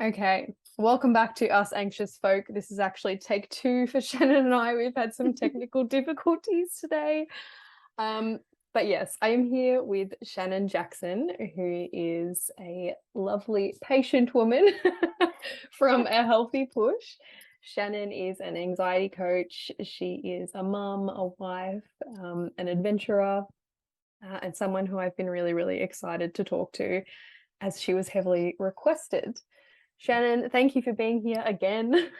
Okay, welcome back to Us Anxious Folk. This is actually take two for Shannon and I. We've had some technical difficulties today. Um, but yes, I am here with Shannon Jackson, who is a lovely, patient woman from A Healthy Push. Shannon is an anxiety coach. She is a mum, a wife, an adventurer, and someone who I've been really, really excited to talk to as she was heavily requested. Shannon, thank you for being here again.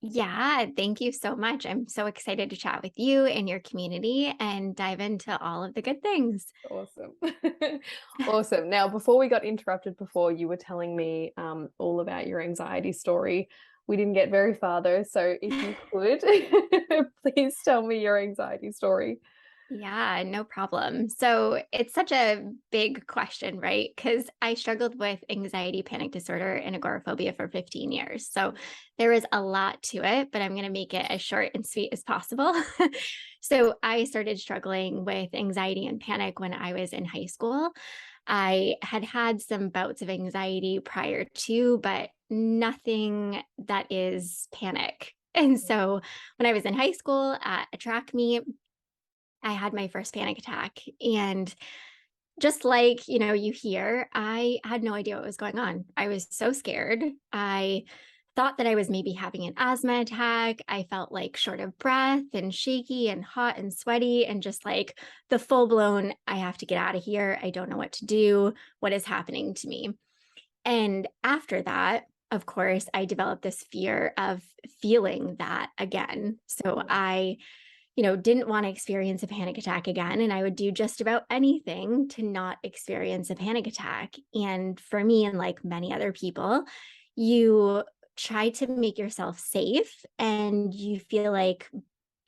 Yeah, thank you so much. I'm so excited to chat with you and your community and dive into all of the good things. Awesome. Awesome. Now, before we got interrupted before, you were telling me all about your anxiety story. We didn't get very far though, so if you could, please tell me your anxiety story. Yeah, no problem. So it's such a big question, right? Because I struggled with anxiety, panic disorder, and agoraphobia for 15 years. So there is a lot to it, but I'm going to make it as short and sweet as possible. So I started struggling with anxiety and panic when I was in high school. I had had some bouts of anxiety prior to, but nothing that is panic. And so when I was in high school at a track meet, I had my first panic attack. And just like, you hear, I had no idea what was going on. I was so scared. I thought that I was maybe having an asthma attack. I felt like short of breath and shaky and hot and sweaty and just like the full blown, I have to get out of here. I don't know what to do. What is happening to me? And after that, of course, I developed this fear of feeling that again. So I didn't want to experience a panic attack again. And I would do just about anything to not experience a panic attack. And for me, and like many other people, you try to make yourself safe. And you feel like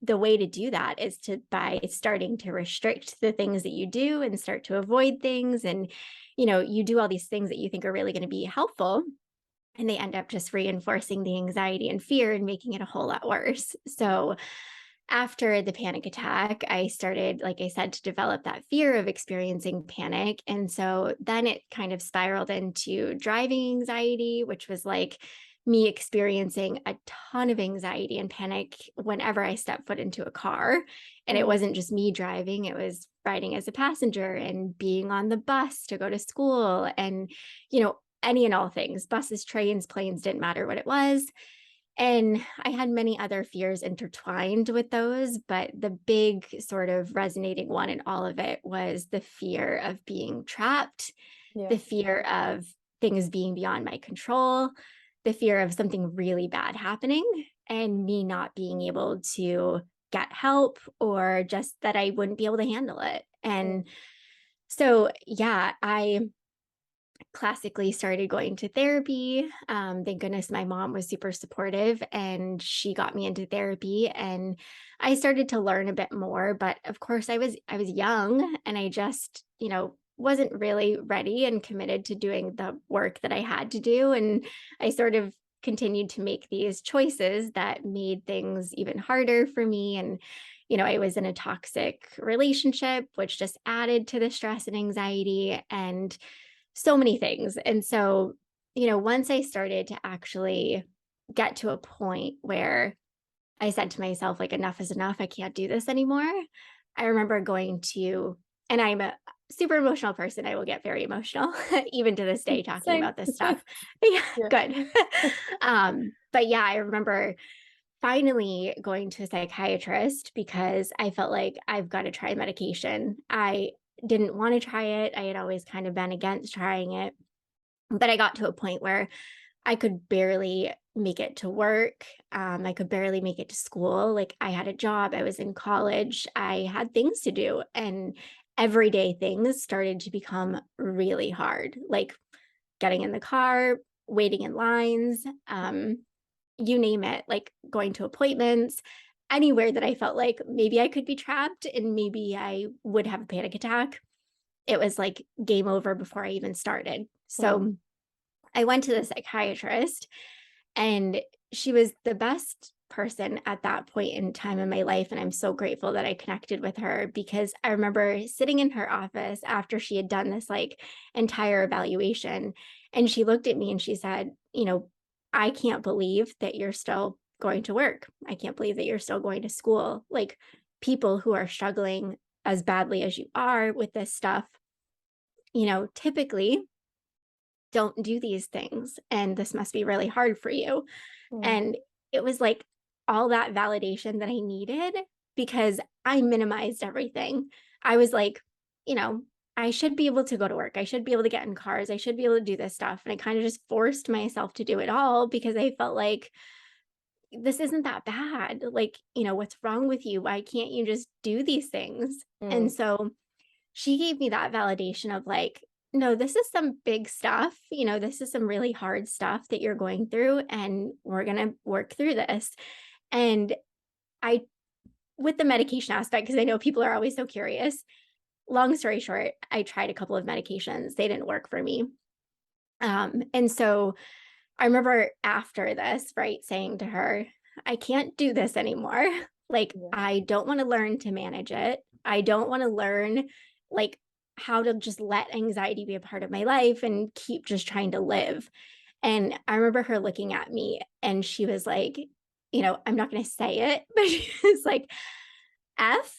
the way to do that is by starting to restrict the things that you do and start to avoid things. And, you do all these things that you think are really going to be helpful. And they end up just reinforcing the anxiety and fear and making it a whole lot worse. So, after the panic attack, I started, like I said, to develop that fear of experiencing panic. And so then it kind of spiraled into driving anxiety, which was like me experiencing a ton of anxiety and panic whenever I stepped foot into a car. And it Mm, wasn't just me driving, it was riding as a passenger and being on the bus to go to school and, any and all things buses, trains, planes, didn't matter what it was. And I had many other fears intertwined with those, but the big sort of resonating one in all of it was the fear of being trapped, yeah. the fear of things being beyond my control, the fear of something really bad happening and me not being able to get help or just that I wouldn't be able to handle it. Mm, And so, yeah, I classically started going to therapy. Thank goodness my mom was super supportive and she got me into therapy and I started to learn a bit more. But of course I was young and I just, wasn't really ready and committed to doing the work that I had to do. And I sort of continued to make these choices that made things even harder for me. And, I was in a toxic relationship, which just added to the stress and anxiety. And so many things. And so, once I started to actually get to a point where I said to myself, like, enough is enough. I can't do this anymore. I remember going to, and I'm a super emotional person. I will get very emotional, even to this day, talking same. about this stuff. Yeah, Yeah. good. But yeah, I remember finally going to a psychiatrist because I felt like I've got to try medication. I didn't want to try it. I had always kind of been against trying it. But I got to a point where I could barely make it to work. I could barely make it to school. Like I had a job, I was in college, I had things to do, and everyday things started to become really hard, like getting in the car, waiting in lines, you name it, like going to appointments, anywhere that I felt like maybe I could be trapped and maybe I would have a panic attack. It was like game over before I even started. Mm, So I went to the psychiatrist and she was the best person at that point in time in my life. And I'm so grateful that I connected with her, because I remember sitting in her office after she had done this like entire evaluation. And she looked at me and she said, I can't believe that you're still going to work. I can't believe that you're still going to school. Like, people who are struggling as badly as you are with this stuff, typically don't do these things. And this must be really hard for you. And it was like all that validation that I needed, because I minimized everything. I was like, I should be able to go to work. I should be able to get in cars. I should be able to do this stuff. And I kind of just forced myself to do it all, because I felt like this isn't that bad. Like, what's wrong with you? Why can't you just do these things? And so she gave me that validation of like, no, this is some big stuff. This is some really hard stuff that you're going through, and we're going to work through this. And with the medication aspect, because I know people are always so curious, long story short, I tried a couple of medications. They didn't work for me. And so I remember after this, right, saying to her, I can't do this anymore. Like, I don't want to learn to manage it. I don't want to learn like how to just let anxiety be a part of my life and keep just trying to live. And I remember her looking at me and she was like, I'm not going to say it, but she was like, F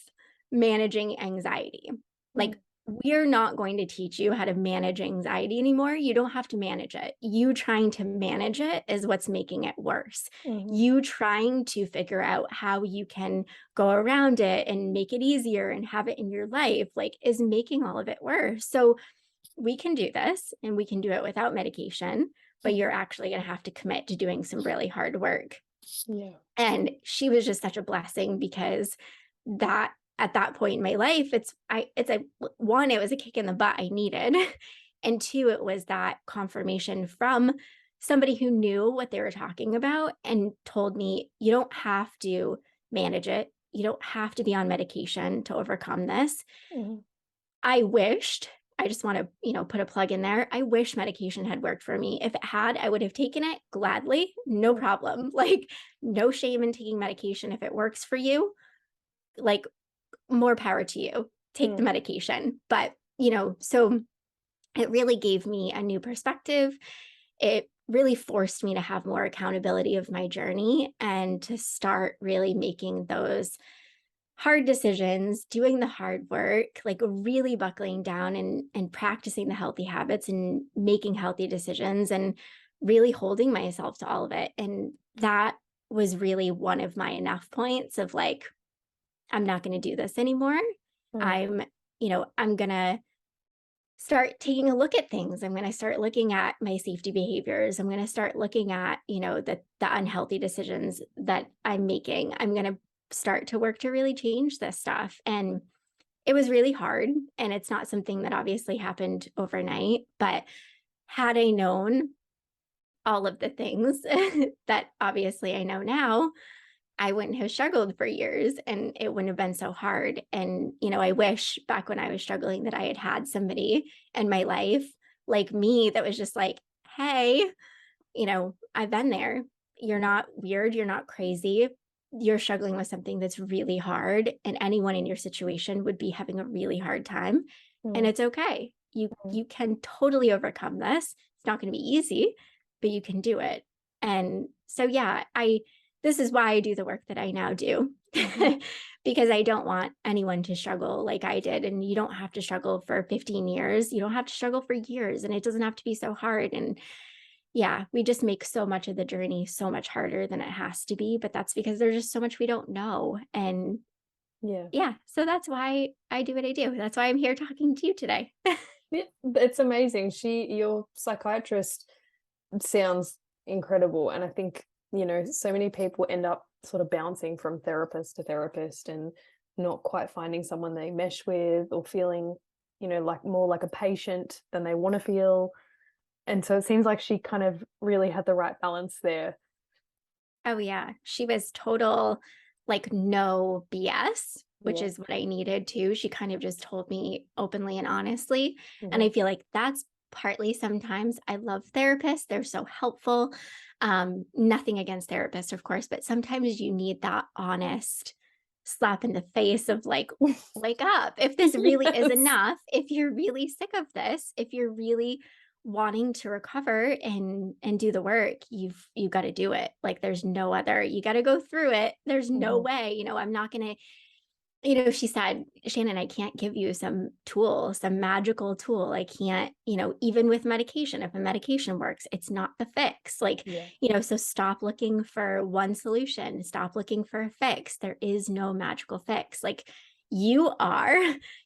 managing anxiety. Like, we're not going to teach you how to manage anxiety anymore. You don't have to manage it. You trying to manage it is what's making it worse. You trying to figure out how you can go around it and make it easier and have it in your life, like, is making all of it worse. So we can do this, and we can do it without medication, but you're actually going to have to commit to doing some really hard work. And she was just such a blessing, because that at that point in my life, it was a kick in the butt I needed. And two, it was that confirmation from somebody who knew what they were talking about and told me, you don't have to manage it. You don't have to be on medication to overcome this. I just want to, put a plug in there. I wish medication had worked for me. If it had, I would have taken it gladly. No problem. Like, no shame in taking medication. If it works for you, like, more power to you. Take the medication. But, so it really gave me a new perspective. It really forced me to have more accountability of my journey and to start really making those hard decisions, doing the hard work, like really buckling down and practicing the healthy habits and making healthy decisions and really holding myself to all of it. And that was really one of my enough points of like, I'm not going to do this anymore. I'm going to start taking a look at things. I'm going to start looking at my safety behaviors. I'm going to start looking at, the unhealthy decisions that I'm making. I'm going to start to work to really change this stuff. And it was really hard. And it's not something that obviously happened overnight, but had I known all of the things that obviously I know now, I wouldn't have struggled for years and it wouldn't have been so hard. And, I wish back when I was struggling that I had somebody in my life like me that was just like, hey, I've been there. You're not weird. You're not crazy. You're struggling with something that's really hard. And anyone in your situation would be having a really hard time. And it's okay. You can totally overcome this. It's not going to be easy, but you can do it. And so, yeah, this is why I do the work that I now do, because I don't want anyone to struggle like I did. And you don't have to struggle for 15 years. You don't have to struggle for years, and it doesn't have to be so hard. And yeah, we just make so much of the journey so much harder than it has to be, but that's because there's just so much we don't know. And yeah, so that's why I do what I do. That's why I'm here talking to you today. Yeah, it's amazing. Your psychiatrist sounds incredible. And I think, so many people end up sort of bouncing from therapist to therapist and not quite finding someone they mesh with, or feeling, like more like a patient than they want to feel. And so it seems like she kind of really had the right balance there. Oh yeah. She was total, like, no BS, which is what I needed too. She kind of just told me openly and honestly. And I feel like that's partly, sometimes I love therapists. They're so helpful. Nothing against therapists, of course, but sometimes you need that honest slap in the face of like, wake up. If this really is Yes. enough, if you're really sick of this, if you're really wanting to recover and do the work, you've got to do it. Like there's no other, you got to go through it. There's no Mhm. way, I'm not going to, she said, Shannon, I can't give you some tool, some magical tool. I can't, even with medication, if a medication works, it's not the fix. Like, Yeah. so stop looking for one solution, stop looking for a fix. There is no magical fix. Like, you are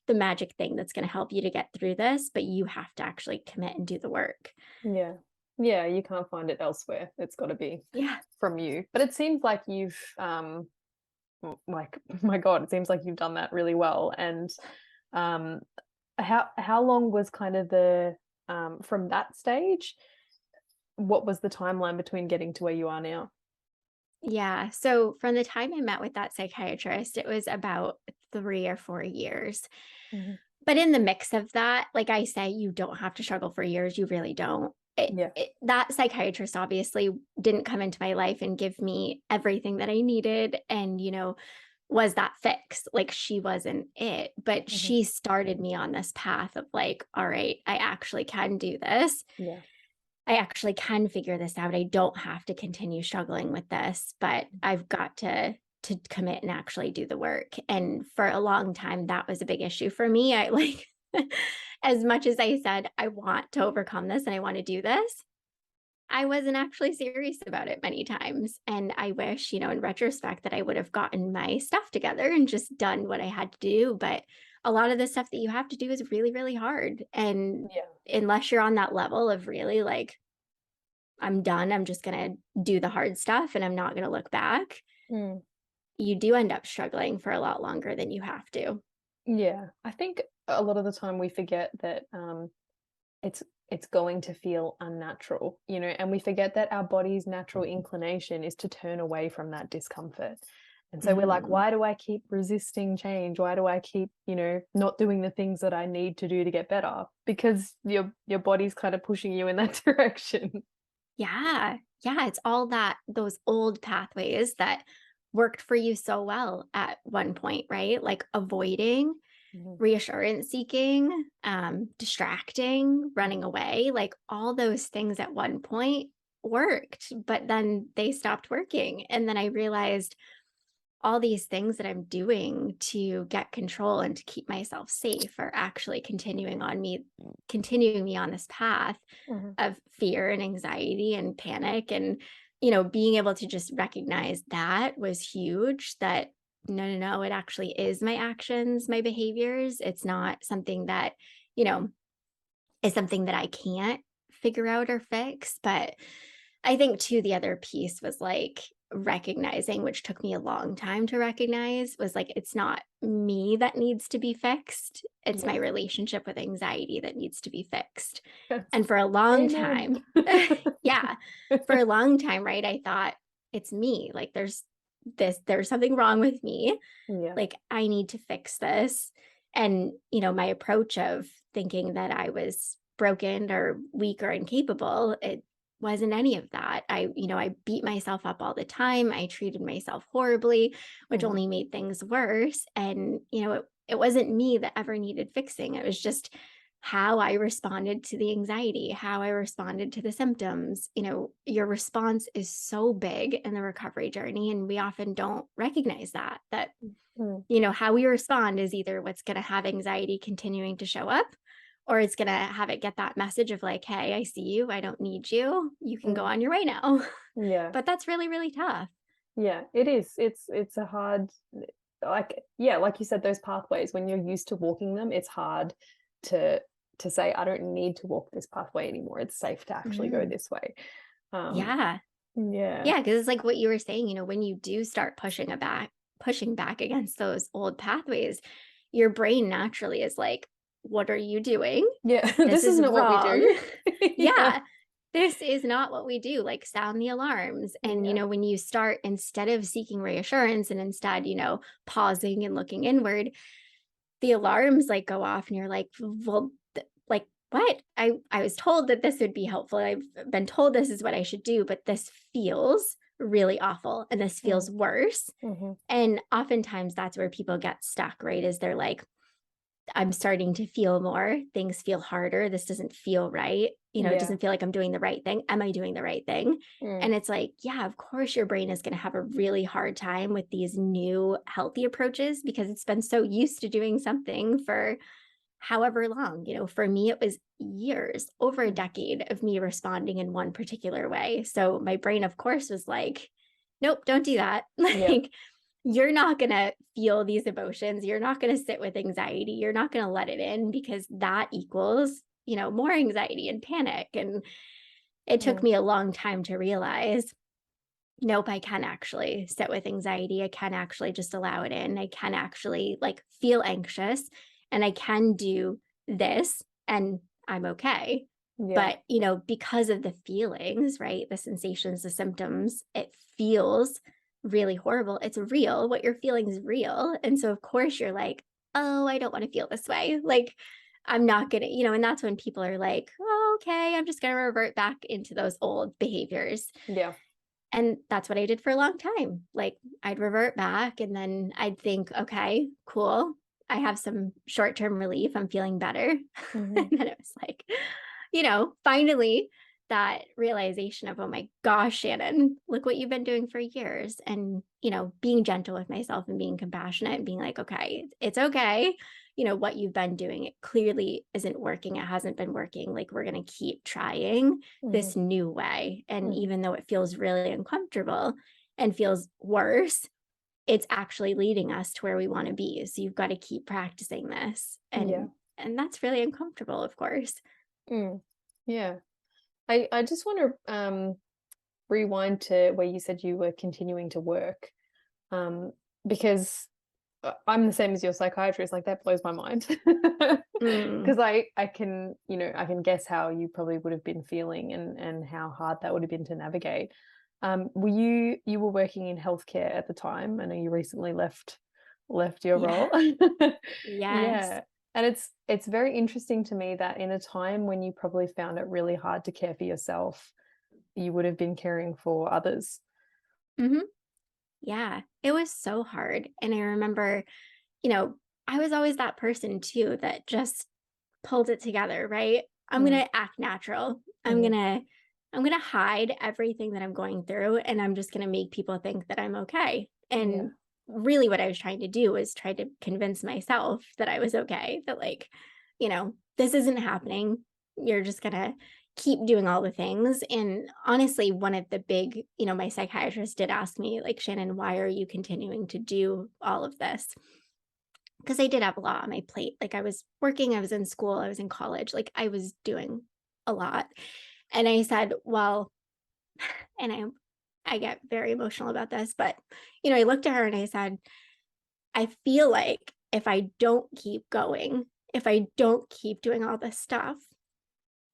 the magic thing that's going to help you to get through this, but you have to actually commit and do the work. Yeah. Yeah, you can't find it elsewhere. It's got to be Yeah. from you. But it seems like you've like, my God, it seems like you've done that really well. And um how long was kind of the from that stage, what was the timeline between getting to where you are now? Yeah. So from the time I met with that psychiatrist, it was about 3 or 4 years. Mhm. But in the mix of that, like I say, you don't have to struggle for years. You really don't. Yeah. That psychiatrist obviously didn't come into my life and give me everything that I needed and, was that fix. Like she wasn't it, but Mhm. she started me on this path of like, all right, I actually can do this. Yeah. I actually can figure this out. I don't have to continue struggling with this, but I've got to commit and actually do the work. And for a long time, that was a big issue for me. I like, as much as I said, I want to overcome this and I want to do this, I wasn't actually serious about it many times. And I wish, in retrospect, that I would have gotten my stuff together and just done what I had to do. But a lot of the stuff that you have to do is really, really hard. And Yeah. unless you're on that level of really like, I'm done, I'm just going to do the hard stuff and I'm not going to look back, Mm. you do end up struggling for a lot longer than you have to. Yeah. I think a lot of the time we forget that it's it's going to feel unnatural, and we forget that our body's natural inclination is to turn away from that discomfort. And so we're like, Mm. why do I keep resisting change? Why do I keep, not doing the things that I need to do to get better? Because your body's kind of pushing you in that direction. Yeah. Yeah. It's all those old pathways that worked for you so well at one point, right? Like avoiding, Mhm. reassurance seeking, distracting, running away, like all those things at one point worked, but then they stopped working. And then I realized all these things that I'm doing to get control and to keep myself safe are actually continuing me on this path Mhm. of fear and anxiety and panic. And, being able to just recognize that was huge, that no, no, no, it actually is my actions, my behaviors. It's not something that, you know, is something that I can't figure out or fix. But I think too, the other piece was like recognizing, which took me a long time to recognize, was like, it's not me that needs to be fixed. It's my Yeah. relationship with anxiety that needs to be fixed. Yes. And for a long Amen. time, yeah, for a long time, right, I thought it's me. Like there's something wrong with me. Yeah. Like I need to fix this. And, my approach of thinking that I was broken or weak or incapable, it wasn't any of that. I beat myself up all the time. I treated myself horribly, which Mhm. only made things worse. And, it wasn't me that ever needed fixing. It was just how I responded to the anxiety, how I responded to the symptoms. Your response is so big in the recovery journey, and we often don't recognize that Mm. how we respond is either what's going to have anxiety continuing to show up, or it's going to have it get that message of like, hey, I see you. I don't need you. You can go Mm. on your way now. Yeah. But that's really, really tough. Yeah, it is. It's a hard, like, yeah, like you said, those pathways, when you're used to walking them, it's hard to say, I don't need to walk this pathway anymore. It's safe to actually go Mm. this way. Um, Yeah. yeah. Yeah. Cause it's like what you were saying, when you do start pushing back against those old pathways, your brain naturally is like, what are you doing? Yeah, This this is isn't what we wrong. do. Yeah. Yeah. This is not what we do. Like sound the alarms. And, Yeah. when you start, instead of seeking reassurance and instead, pausing and looking inward, the alarms like go off and you're like, well, like what? I was told that this would be helpful. I've been told this is what I should do, but this feels really awful and this feels worse. Mm-hmm. And oftentimes that's where people get stuck, right? Is they're like, I'm starting to feel more, things feel harder. This doesn't feel right. You know, it Yeah. doesn't feel like I'm doing the right thing. Am I doing the right thing? Mm. And it's like, yeah, of course your brain is going to have a really hard time with these new healthy approaches because it's been so used to doing something for however long. You know, for me, it was years, over a decade of me responding in one particular way. So my brain, of course, was like, nope, don't do that. Yeah. Like, you're not going to feel these emotions. You're not going to sit with anxiety. You're not going to let it in because that equals, you know, more anxiety and panic. And it took me a long time to realize, nope, I can actually sit with anxiety. I can actually just allow it in. I can actually like feel anxious and I can do this and I'm okay. Yeah. But, you know, because of the feelings, right? The sensations, the symptoms, it feels really horrible. It's real. What you're feeling is real. And so, of course, you're like, oh, I don't want to feel this way. Like, I'm not going to, you know, and that's when people are like, oh, okay, I'm just going to revert back into those old behaviors. Yeah. And that's what I did for a long time. Like, I'd revert back and then I'd think, okay, cool. I have some short-term relief. I'm feeling better. Mm-hmm. And then it was like, you know, finally that realization of, oh my gosh, Shannon, look what you've been doing for years. And, you know, being gentle with myself and being compassionate and being like, okay, it's okay. You know, what you've been doing, it clearly isn't working. It hasn't been working. Like, we're going to keep trying this new way. And even though it feels really uncomfortable and feels worse, it's actually leading us to where we want to be. So you've got to keep practicing this. And that's really uncomfortable, of course. Yeah. I just want to rewind to where you said you were continuing to work, because I'm the same as your psychiatrist. Like, that blows my mind because I can, you know, I can guess how you probably would have been feeling and how hard that would have been to navigate. Were you were working in healthcare at the time? I know you recently left your role. Yes. Yeah. And it's very interesting to me that in a time when you probably found it really hard to care for yourself, you would have been caring for others. Yeah, it was so hard. And I remember, you know, I was always that person too that just pulled it together, right? I'm going to act natural. I'm going to hide everything that I'm going through and I'm just going to make people think that I'm okay. And really what I was trying to do was try to convince myself that I was okay, that like, you know, this isn't happening. You're just going to keep doing all the things. And honestly, one of the big, you know, my psychiatrist did ask me, like, Shannon, why are you continuing to do all of this? Because I did have a lot on my plate. Like, I was working, I was in school, I was in college, like I was doing a lot. And I said, well, and I get very emotional about this, but you know, I looked at her and I said, I feel like if I don't keep going, if I don't keep doing all this stuff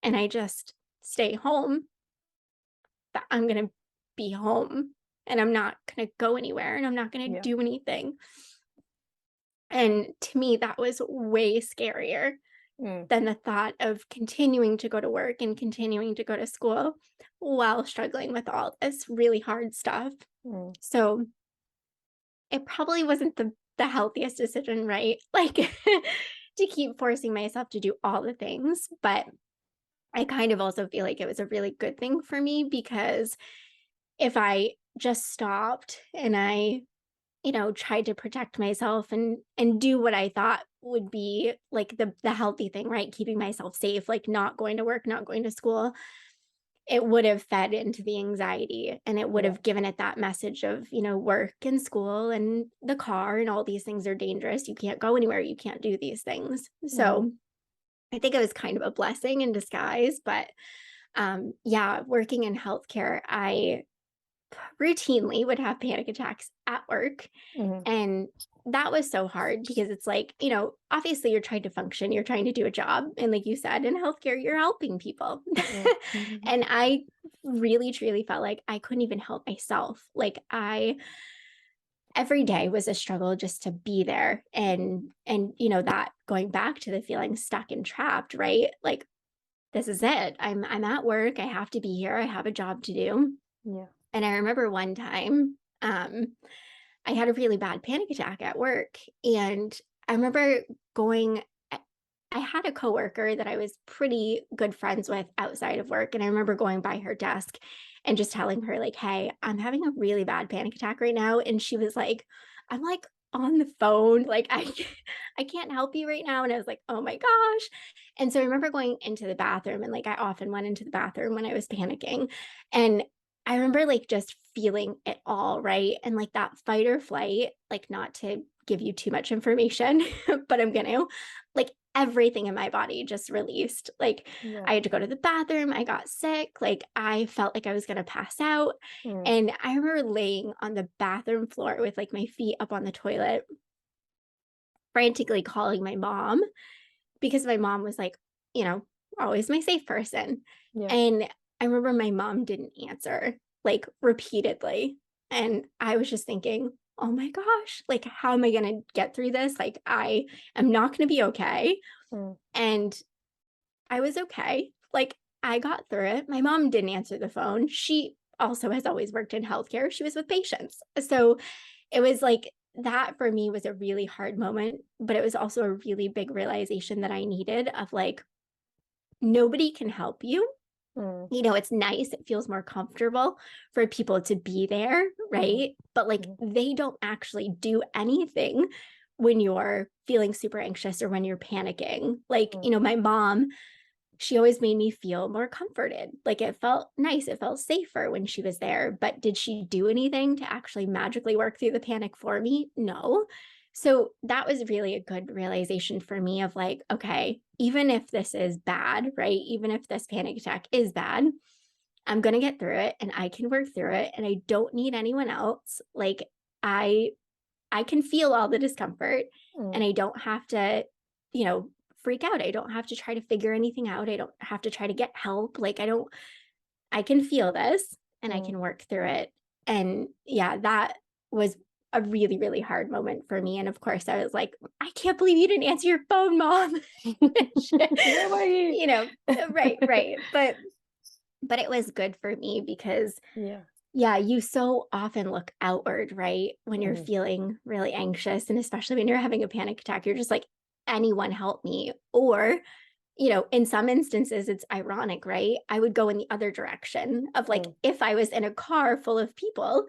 and I just stay home, that I'm going to be home and I'm not going to go anywhere and I'm not going to do anything. And to me, that was way scarier than the thought of continuing to go to work and continuing to go to school while struggling with all this really hard stuff. So it probably wasn't the healthiest decision, right? Like to keep forcing myself to do all the things. But I kind of also feel like it was a really good thing for me because if I just stopped and I, you know, tried to protect myself and do what I thought would be like the healthy thing, right? Keeping myself safe, like not going to work, not going to school, it would have fed into the anxiety and it would have given it that message of, you know, work and school and the car and all these things are dangerous. You can't go anywhere. You can't do these things. So I think it was kind of a blessing in disguise, but yeah, working in healthcare, I routinely would have panic attacks at work. And that was so hard because it's like, you know, obviously you're trying to function, you're trying to do a job. And like you said, in healthcare, you're helping people. And I really, truly felt like I couldn't even help myself. Like every day was a struggle just to be there. And, you know, that going back to the feeling stuck and trapped, right? Like this is it. I'm at work. I have to be here. I have a job to do. Yeah. And I remember one time, I had a really bad panic attack at work. And I remember going, I had a coworker that I was pretty good friends with outside of work. And I remember going by her desk and just telling her, like, hey, I'm having a really bad panic attack right now. And she was like, I'm like on the phone. Like, I can't help you right now. And I was like, oh my gosh. And so I remember going into the bathroom, and like I often went into the bathroom when I was panicking. And I remember like just feeling it all, right? And like that fight or flight, like not to give you too much information, but I'm gonna, like everything in my body just released. Like Yeah. I had to go to the bathroom, I got sick, like I felt like I was gonna pass out. Mm. And I remember laying on the bathroom floor with like my feet up on the toilet, frantically calling my mom because my mom was like, you know, always my safe person. Yeah. And I remember my mom didn't answer like repeatedly. And I was just thinking, oh my gosh, like, how am I going to get through this? Like, I am not going to be okay. Mm. And I was okay. Like, I got through it. My mom didn't answer the phone. She also has always worked in healthcare. She was with patients. So it was like that for me was a really hard moment, but it was also a really big realization that I needed of like, nobody can help you. Mm. You know, it's nice. It feels more comfortable for people to be there, Mhm. right? But like, Mhm. they don't actually do anything when you're feeling super anxious or when you're panicking. Like, Mm. you know, my mom, she always made me feel more comforted. Like it felt nice. It felt safer when she was there. But did she do anything to actually magically work through the panic for me? No. So that was really a good realization for me of like, okay, even if this is bad, right? Even if this panic attack is bad, I'm going to get through it and I can work through it and I don't need anyone else. Like I I can feel all the discomfort and Mm. I don't have to, you know, freak out. I don't have to try to figure anything out. I don't have to try to get help. Like I can feel this and I Mm. can work through it. And yeah, that was a really, really hard moment for me. And of course, I was like, I can't believe you didn't answer your phone, mom. Where were you? You know, right, right. But it was good for me because Yeah. yeah, you so often look outward, right? When you're Mhm. feeling really anxious, and especially when you're having a panic attack, you're just like, anyone help me. Or, you know, in some instances, it's ironic, right? I would go in the other direction of like, Mm. if I was in a car full of people,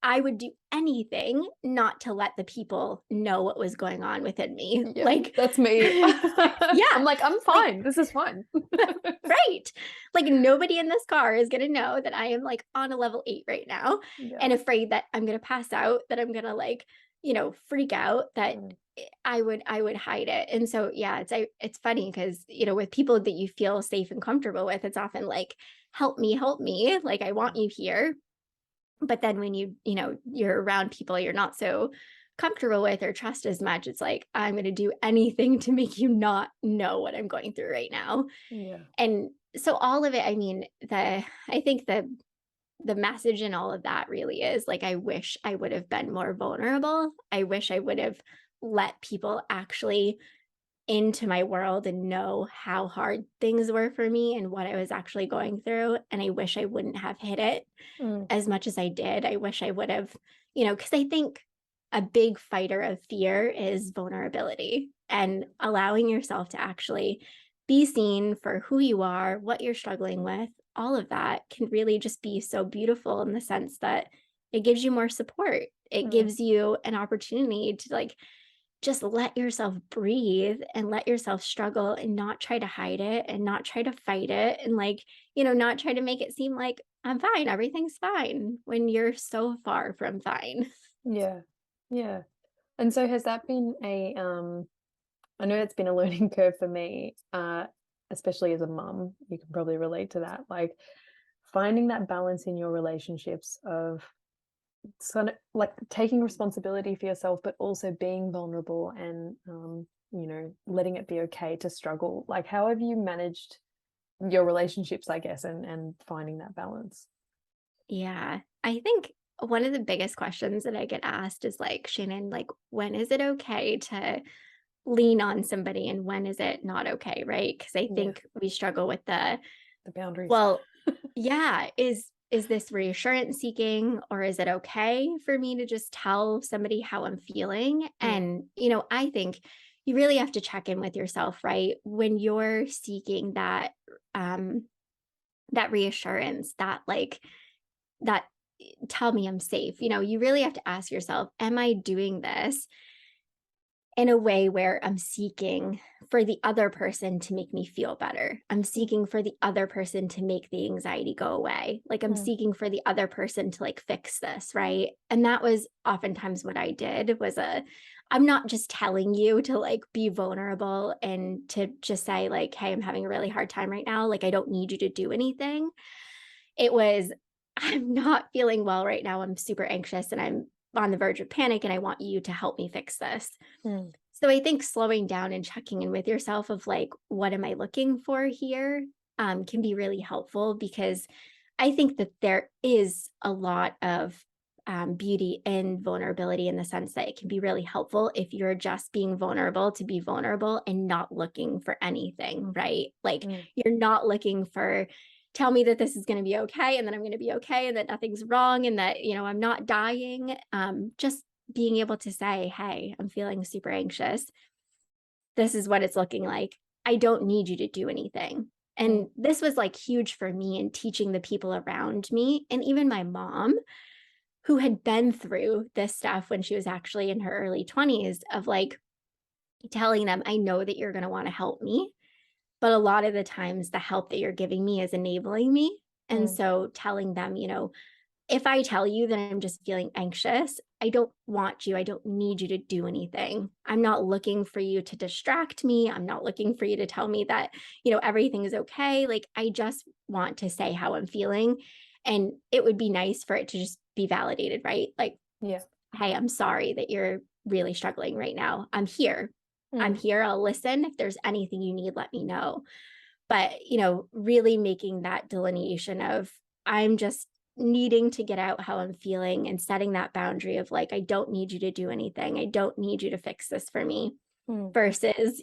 I would do anything not to let the people know what was going on within me. Yeah, Like, that's me. yeah, I'm like, I'm like fine. This is fine. right. Like nobody in this car is going to know that I am like on a level 8 right now Yeah. and afraid that I'm going to pass out, that I'm going to like, you know, freak out, that Mm. I would hide it. And so yeah, it's funny because, you know, with people that you feel safe and comfortable with, it's often like help me, like I want Mm. you here. But then when you know, you're around people you're not so comfortable with or trust as much, it's like I'm going to do anything to make you not know what I'm going through right now. Yeah. And so all of it, I mean, I think the message in all of that really is like I wish I would have been more vulnerable. I wish I would have let people actually into my world and know how hard things were for me and what I was actually going through. And I wish I wouldn't have hid it Mm. as much as I did. I wish I would have, you know, because I think a big fighter of fear is vulnerability and allowing yourself to actually be seen for who you are, what you're struggling with. All of that can really just be so beautiful in the sense that it gives you more support. It Mm. gives you an opportunity to like just let yourself breathe and let yourself struggle and not try to hide it and not try to fight it and like, you know, not try to make it seem like I'm fine, everything's fine when you're so far from fine. Yeah. Yeah. And so has that been I know it's been a learning curve for me, especially as a mum. You can probably relate to that. Like finding that balance in your relationships of sort of like taking responsibility for yourself, but also being vulnerable and you know, letting it be okay to struggle. Like how have you managed your relationships, I guess, and finding that balance? Yeah. I think one of the biggest questions that I get asked is like, Shannon, like, when is it okay to lean on somebody and when is it not okay, right? Because I Yeah. think we struggle with The boundaries. well, yeah, is this reassurance seeking, or is it okay for me to just tell somebody how I'm feeling? Mm, And, I think you really have to check in with yourself, right? When you're seeking um that reassurance, that tell me I'm safe. You really have to ask yourself, am I doing this in a way where I'm seeking for the other person to make me feel better? I'm mm, seeking for the other person to make the anxiety go away. Like I'm mm, seeking for the other person to like fix this, right? And that was oftentimes what I did was I'm not just telling you to like be vulnerable and to just say like, hey, I'm having a really hard time right now. Like I don't need you to do anything. It was, I'm not feeling well right now. I'm super anxious and I'm on the verge of panic and I want you to help me fix this. mm, So I think slowing down and checking in with yourself of like, what am I looking for here, can be really helpful because I think that there is a lot of beauty in vulnerability in the sense that it can be really helpful if you're just being vulnerable to be vulnerable and not looking for anything, right? Like mm. you're not looking for, tell me that this is going to be okay and that I'm going to be okay and that nothing's wrong and that, I'm not dying. Just being able to say, hey, I'm feeling super anxious. This is what it's looking like. I don't need you to do anything. Mm, And this was like huge for me in teaching the people around me and even my mom, who had been through this stuff when she was actually in her early 20s, of like telling them, I know that you're going to want to help me, but a lot of the times the help that you're giving me is enabling me. And mm, so telling them, if I tell you that I'm just feeling anxious, I don't want you. I don't need you to do anything. I'm not looking for you to distract me. I'm not looking for you to tell me that, everything is okay. Like, I just want to say how I'm feeling. And it would be nice for it to just be validated, right? Like, yeah. hey, I'm sorry that you're really struggling right now. I'm here. I'm Mm, here. I'll listen. If there's anything you need, let me know. But, really making that delineation of I'm just needing to get out how I'm feeling and setting that boundary of like, I don't need you to do anything. I don't need you to fix this for me mm, versus,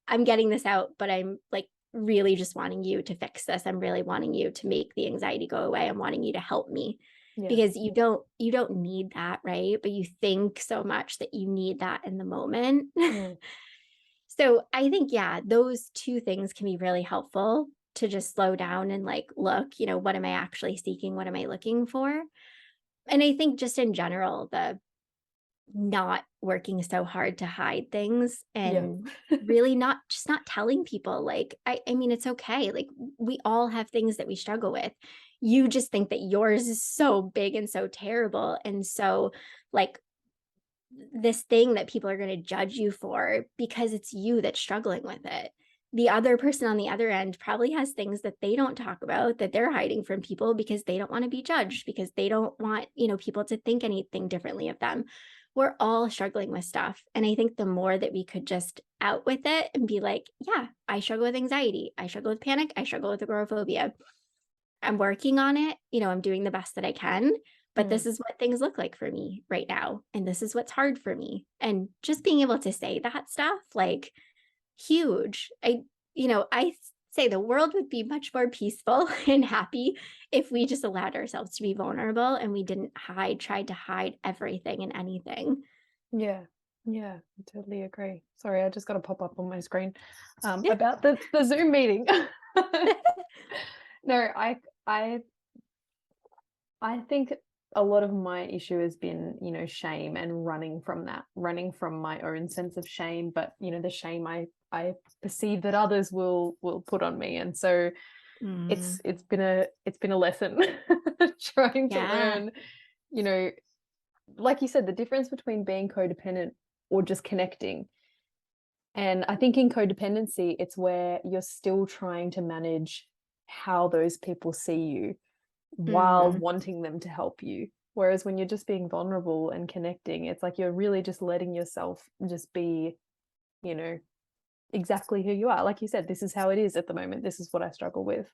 I'm getting this out, but I'm like really just wanting you to fix this. I'm really wanting you to make the anxiety go away. I'm wanting you to help me yeah. because you don't need that, right? But you think so much that you need that in the moment. Mm, So I think, yeah, those two things can be really helpful to just slow down and like, look, what am I actually seeking? What am I looking for? And I think just in general, the not working so hard to hide things yeah. and really not telling people like, I mean, it's okay. Like we all have things that we struggle with. You just think that yours is so big and so terrible. And so like this thing that people are going to judge you for because it's you that's struggling with it. The other person on the other end probably has things that they don't talk about that they're hiding from people because they don't want to be judged, because they don't want, people to think anything differently of them. We're all struggling with stuff. And I think the more that we could just out with it and be like, yeah, I struggle with anxiety. I struggle with panic. I struggle with agoraphobia. I'm working on it. I'm doing the best that I can, but Mm, this is what things look like for me right now. And this is what's hard for me. And just being able to say that stuff, like huge. I say the world would be much more peaceful and happy if we just allowed ourselves to be vulnerable and we didn't tried to hide everything and anything. yeah. Yeah. I totally agree. Sorry, I just got a pop up on my screen Yeah. about the Zoom meeting. No, I I think a lot of my issue has been, shame and running from that, running from my own sense of shame, but the shame I perceive that others will put on me. And so Mm, it's been a lesson trying to yeah. learn, you know, like you said, the difference between being codependent or just connecting. And I think in codependency, it's where you're still trying to manage how those people see you while Mm, wanting them to help you. Whereas when you're just being vulnerable and connecting, it's like you're really just letting yourself just be, you know, exactly who you are. Like you said, this is how it is at the moment. This is what I struggle with.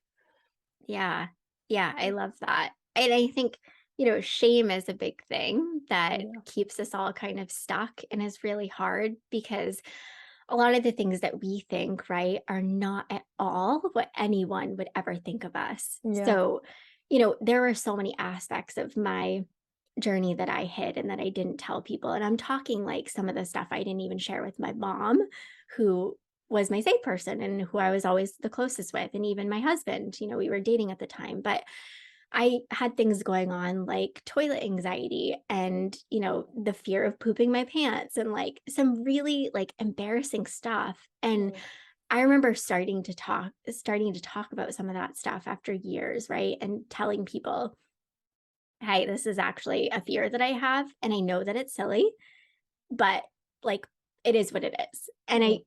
yeah. Yeah. I love that. And I think, shame is a big thing that Yeah. keeps us all kind of stuck and is really hard because a lot of the things that we think, right, are not at all what anyone would ever think of us. Yeah. So, there were so many aspects of my journey that I hid and that I didn't tell people. And I'm talking like some of the stuff I didn't even share with my mom, who was my safe person and who I was always the closest with, and even my husband, we were dating at the time. But I had things going on like toilet anxiety and, the fear of pooping my pants and like some really like embarrassing stuff. And Mm. I remember starting to talk about some of that stuff after years, right? And telling people, hey, this is actually a fear that I have. And I know that it's silly, but like it is what it is. And Mm.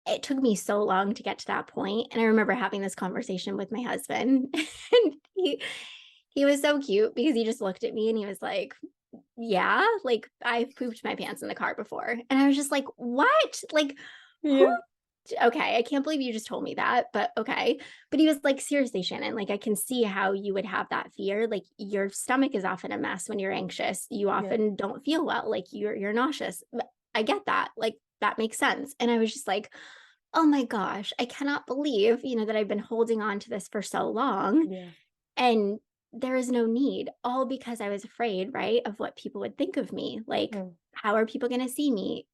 it took me so long to get to that point. And I remember having this conversation with my husband and he was so cute because he just looked at me and he was like, yeah, like I've pooped my pants in the car before. And I was just like, what? Like, who? Yeah. Okay, I can't believe you just told me that, but okay. But he was like, seriously, Shannon, like I can see how you would have that fear. Like your stomach is often a mess when you're anxious. You Yeah. often don't feel well, like you're nauseous. I get that. Like that makes sense. And I was just like, oh my gosh, I cannot believe, that I've been holding on to this for so long. Yeah. And there is no need, all because I was afraid, right, of what people would think of me. Like, Mm. how are people going to see me?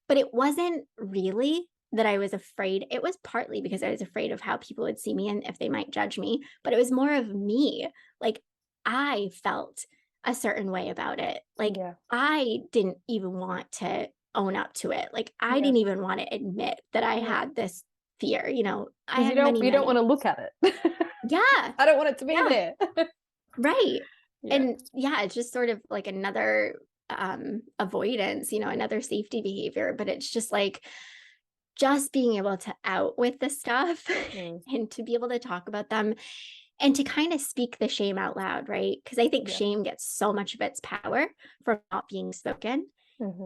But it wasn't really that I was afraid. It was partly because I was afraid of how people would see me and if they might judge me, but it was more of me. Like, I felt a certain way about it. Like, Yeah. I didn't even want to own up to it. Like, I Yeah. didn't even want to admit that I Yeah. had this fear. I Because had many, you don't many. want to look at it. Yeah. I don't want it to be Yeah. there. Right. Yeah. And yeah, it's just sort of like another avoidance, another safety behavior, but it's just like just being able to out with the stuff Mm. and to be able to talk about them and to kind of speak the shame out loud, right? Because I think Yeah. shame gets so much of its power from not being spoken.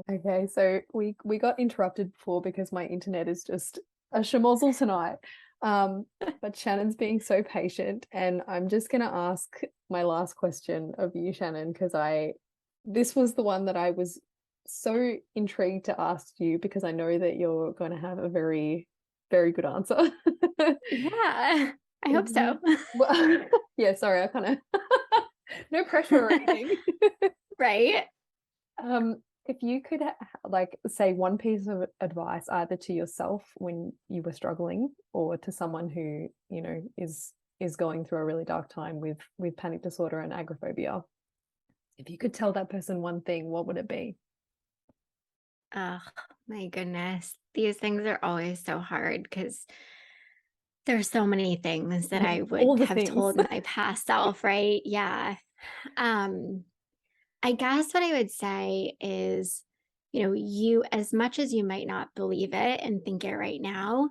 Okay, so we got interrupted before because my internet is just a schmozzle tonight. But Shannon's being so patient, and I'm just gonna ask my last question of you, Shannon, because this was the one that I was so intrigued to ask you because I know that you're going to have a very, very good answer. Yeah, I If hope so. you, well, yeah, sorry, I kind of no pressure or anything. Right. If you could like say one piece of advice either to yourself when you were struggling or to someone who, is going through a really dark time with panic disorder and agoraphobia, if you could tell that person one thing, what would it be? Oh my goodness. These things are always so hard because there's so many things that I All would the have things. told my past self, right? Yeah. Um, I guess what I would say is, you, as much as you might not believe it and think it right now,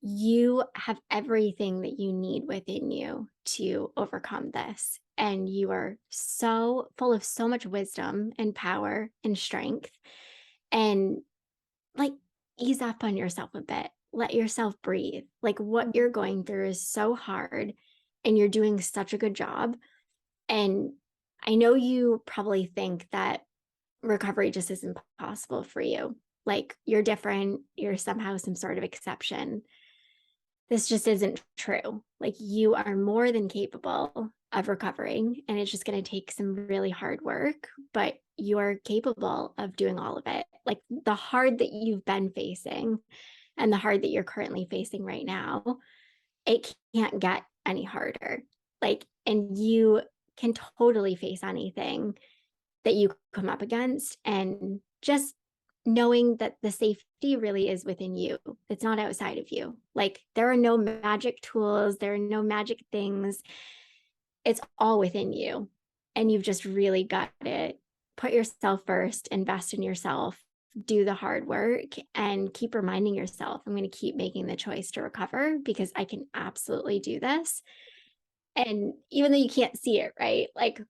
you have everything that you need within you to overcome this. And you are so full of so much wisdom and power and strength. And like, ease up on yourself a bit. Let yourself breathe. Like, what Mm. you're going through is so hard, and you're doing such a good job. And I know you probably think that recovery just isn't possible for you. Like, you're different, you're somehow some sort of exception. This just isn't true. Like, you are more than capable of recovering, and it's just going to take some really hard work, but you're capable of doing all of it. Like, the hard that you've been facing and the hard that you're currently facing right now, it can't get any harder. Like, and you can totally face anything that you come up against, and just knowing that the safety really is within you. It's not outside of you. Like, there are no magic tools, there are no magic things. It's all within you. And you've just really got to put yourself first, invest in yourself, do the hard work, and keep reminding yourself, I'm going to keep making the choice to recover because I can absolutely do this. And even though you can't see it, right? Like,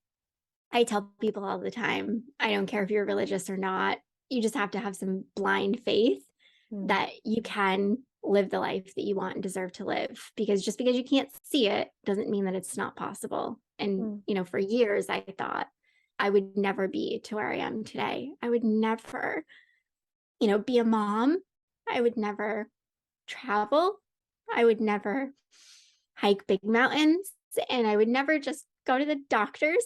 I tell people all the time, I don't care if you're religious or not, you just have to have some blind faith Mm. that you can live the life that you want and deserve to live. Because just because you can't see it doesn't mean that it's not possible. And, Mm. for years, I thought I would never be to where I am today. I would never, be a mom I would never travel. I would never hike big mountains. And I would never just go to the doctors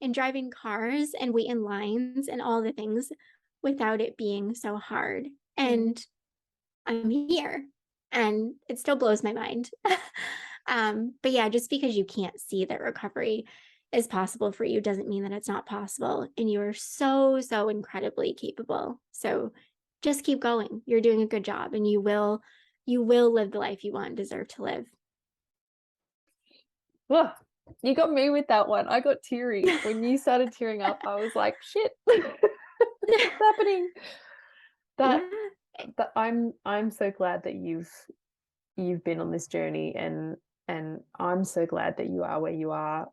and drive in cars and wait in lines and all the things without it being so hard. And I'm here and it still blows my mind. But yeah, just because you can't see that recovery is possible for you doesn't mean that it's not possible. And you are so, so incredibly capable. So just keep going. You're doing a good job and you will live the life you want and deserve to live. Whoa, you got me with that one. I got teary. When you started tearing up, I was like, shit, what's happening? That Yeah. that I'm so glad that you've been on this journey, and I'm so glad that you are where you are.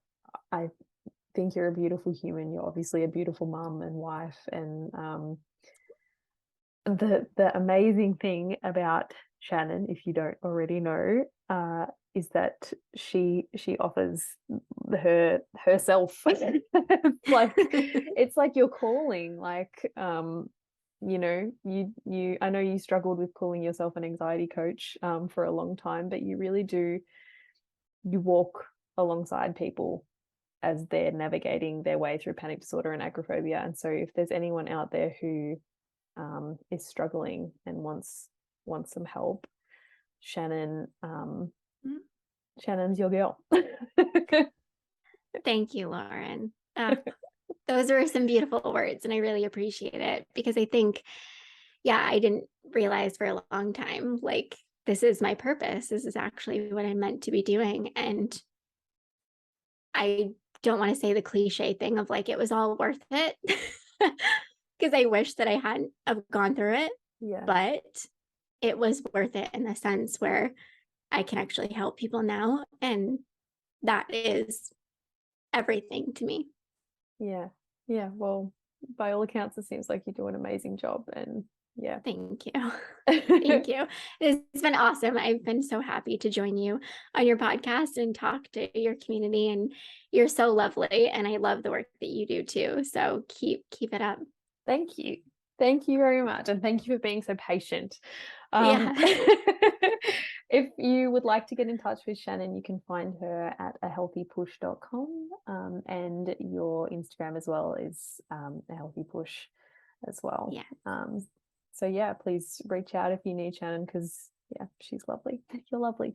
I think you're a beautiful human. You're obviously a beautiful mum and wife, and the amazing thing about Shannon, if you don't already know, is that she offers herself. It's like your calling. Like, you know, you I know you struggled with calling yourself an anxiety coach for a long time, but you really do, you walk alongside people as they're navigating their way through panic disorder and agoraphobia. And so if there's anyone out there who is struggling and wants some help, Shannon, Shannon's your girl. Thank you, Lauren. Those are some beautiful words, and I really appreciate it because I think, yeah, I didn't realize for a long time, like, this is my purpose. This is actually what I'm meant to be doing. And I don't want to say the cliche thing of like, it was all worth it because I wish that I hadn't have gone through it, Yeah. but it was worth it in the sense where I can actually help people now. And that is everything to me. Yeah. Yeah. Well, by all accounts, it seems like you do an amazing job. And yeah. Thank you. Thank you. It's been awesome. I've been so happy to join you on your podcast and talk to your community. And you're so lovely. And I love the work that you do too. So keep it up. Thank you. Thank you very much. And thank you for being so patient. Yeah. If you would like to get in touch with Shannon, you can find her at ahealthypush.com. And your Instagram as well is ahealthypush as well. Yeah. So yeah, please reach out if you need Shannon, because yeah, she's lovely. You're lovely.